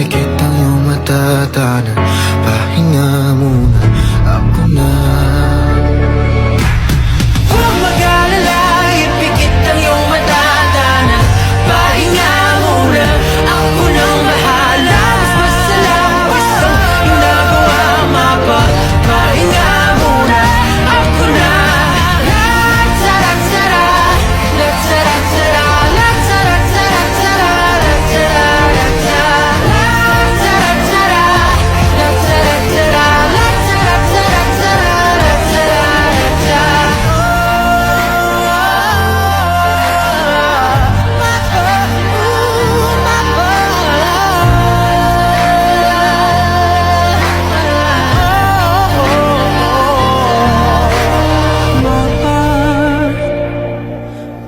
ipikit ang iyong matatanan. Pahinga muna, ako na. Huwag mag-alala, ipikit ang iyong matatanan. Pahinga muna, ako nang bahala. Mas masalawas ang ginagawa, pahinga muna, ako na.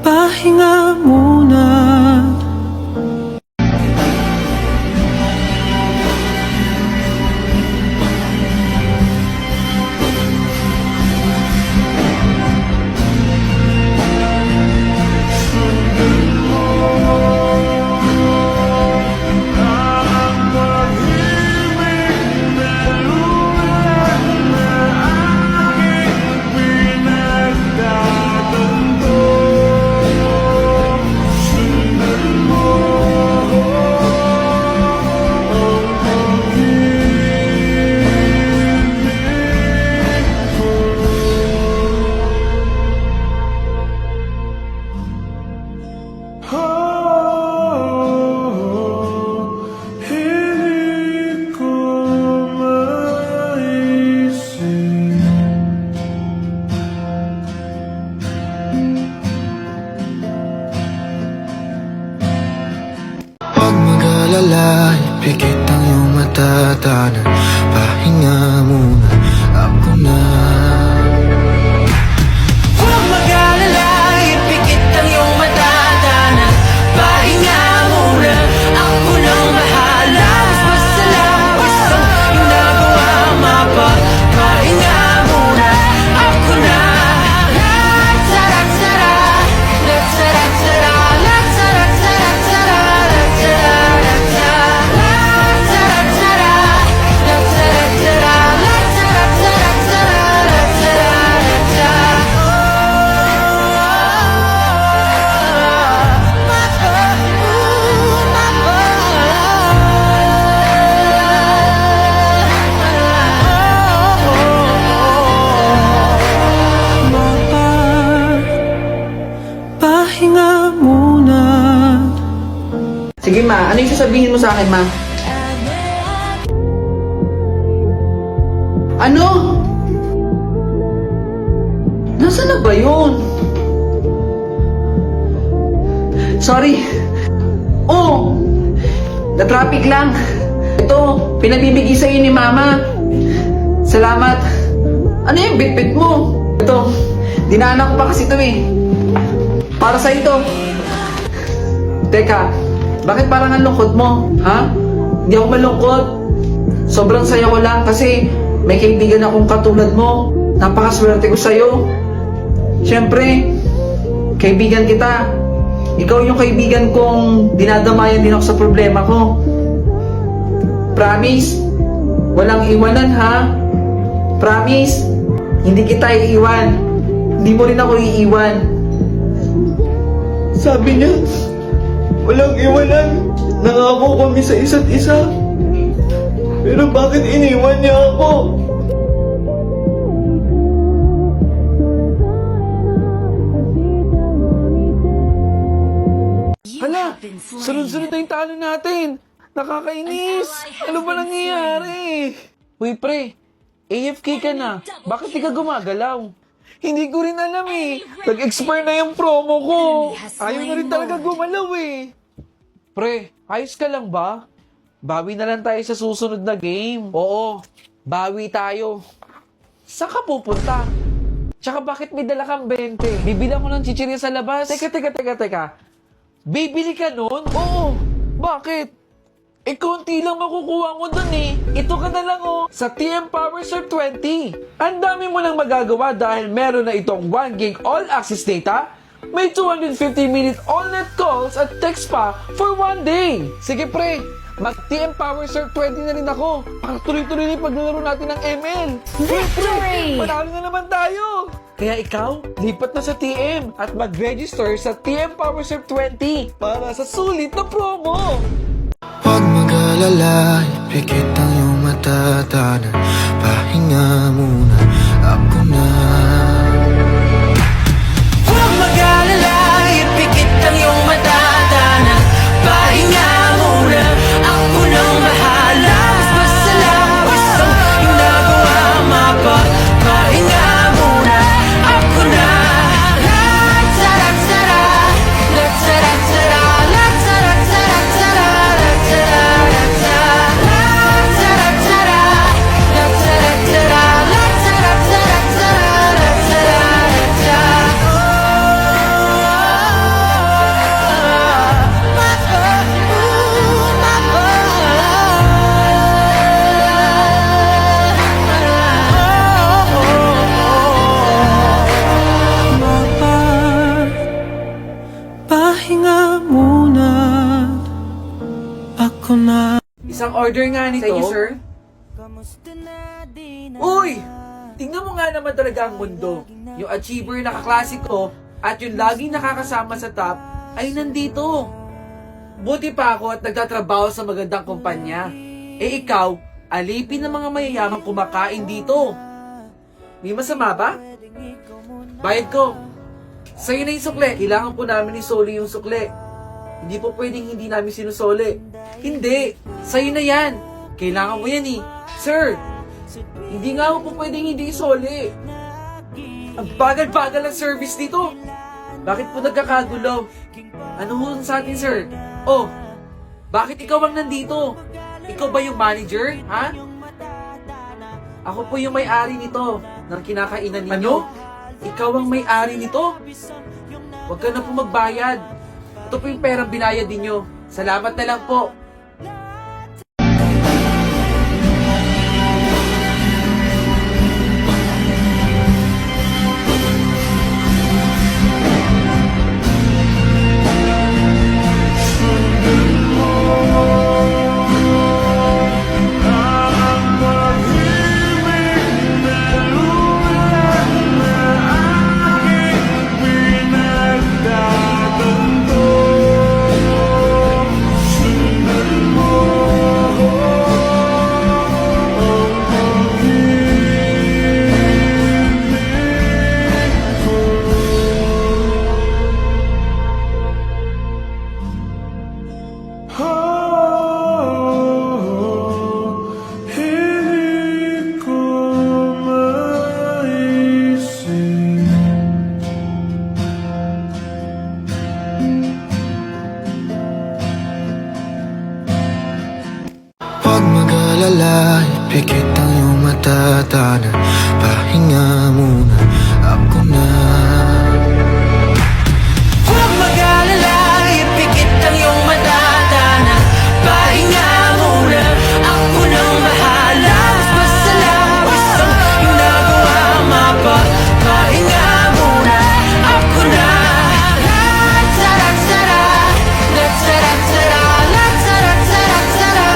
Pahinga muna. Huwag mag-alala, ipikit ang iyong matatanan. Pahinga muna, ako na. Huwag mag-alala, ipikit ang iyong matatanan. Pahinga muna, ako nang bahala. Mas masalawas ang ginagawa, pahinga muna, ako na. Pahinga muna. Sige ma, ano yung sasabihin mo sa akin ma? Ano? Nasaan na ba yun? Sorry. Oh, na-traffic lang. Ito, pinabibigay sa'yo ni mama. Salamat. Ano yung bit-bit mo? Ito, dinaanan ko pa kasi ito eh. Para sa ito. Teka, bakit parang ang lungkot mo? Ha? Hindi ako malungkot. Sobrang saya ko lang kasi may kaibigan akong katulad mo. Napakaswerte ko sa'yo. Siyempre, kaibigan kita. Ikaw yung kaibigan kong dinadamayan din ako sa problema ko. Promise, walang iwanan ha? Promise, hindi kita iiwan. Hindi mo rin ako iiwan. Sabi niya, walang iwanan. Nangako kami sa isa't isa. Pero bakit iniwan niya ako? Hala, sunod-sunod na yung talo natin. Nakakainis. Ano ba nangyayari? Uy pre, AFK ka na. Bakit di ka gumagalaw? Hindi ko rin alam eh. Nag-expire na yung promo ko. Ayaw na rin talaga gumalaw eh. Pre, ayos ka lang ba? Bawi na lang tayo sa susunod na game. Oo, bawi tayo. Saan ka pupunta? Tsaka bakit may dala kang 20? Bibilang ko ng chichirya sa labas. Teka. Bibili ka nun? Oo. Bakit? Eh, konti lang makukuha ko dun eh. Ito ka na lang oh, sa TM Power Surf 20. Ang dami mo lang magagawa dahil meron na itong 1 gig all-access data, may 250-minute all-net calls at text pa for 1 day. Sige pre, Mag-TM Power Surf 20 na rin ako. Para tuloy-tuloy na yung paglalaro natin ng ML. Victory! Panalo na naman tayo! Kaya ikaw, lipat na sa TM at mag-register sa TM Power Surf 20 para sa sulit na promo! Huwag mag-alala, ipikit ang iyong matatanan. Pahinga muna, ako na. Huwag mag-alala, ipikit ang iyong matatanan. Pahinga muna, ako nang bahala. Mas malawis ang ginagawa, pahinga muna, ako na. La-tara-tara, la-tara-tara, la-tara-tara-tara, la-tara-tara, la-tara-tara, la-tara-tara, pahinga muna, ako na. Isang order nga nito. Thank you, sir. Uy! Tingnan mo nga naman talaga ang mundo. Yung achiever na kaklasiko at yung laging nakakasama sa top ay nandito. Buti pa ako at nagtatrabaho sa magandang kumpanya. Eh ikaw, alipin ng mga mayayamang kumakain dito. May masama ba? Bayad ko. Sa'yo na yung sukle. Kailangan po namin isoli yung sukle. Hindi po pwedeng hindi namin sinusoli. Hindi. Sa'yo na yan. Kailangan mo yan eh. Sir, hindi nga po pwedeng hindi isoli. Ang bagal-bagal ng service dito. Bakit po nagkakagulo? Ano ho sa atin, sir? Oh, bakit ikaw ang nandito? Ikaw ba yung manager, ha? Ako po yung may-ari nito ng kinakainan ninyo. Ano? Ikaw ang may-ari nito? Huwag ka na po magbayad. Ito po yung perang binayad ninyo. Salamat na lang po. Huwag mag-alala, ipikit ang iyong matatanan. Pahinga muna, ako na. Huwag mag-alala, ipikit ang iyong matatanan. Pahinga muna, ako nang bahala. Mas malawis ang ginagawa, pahinga muna, ako na. La-tara-tara, la-tara-tara, la-tara-tara-tara,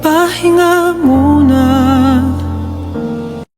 pahinga mo.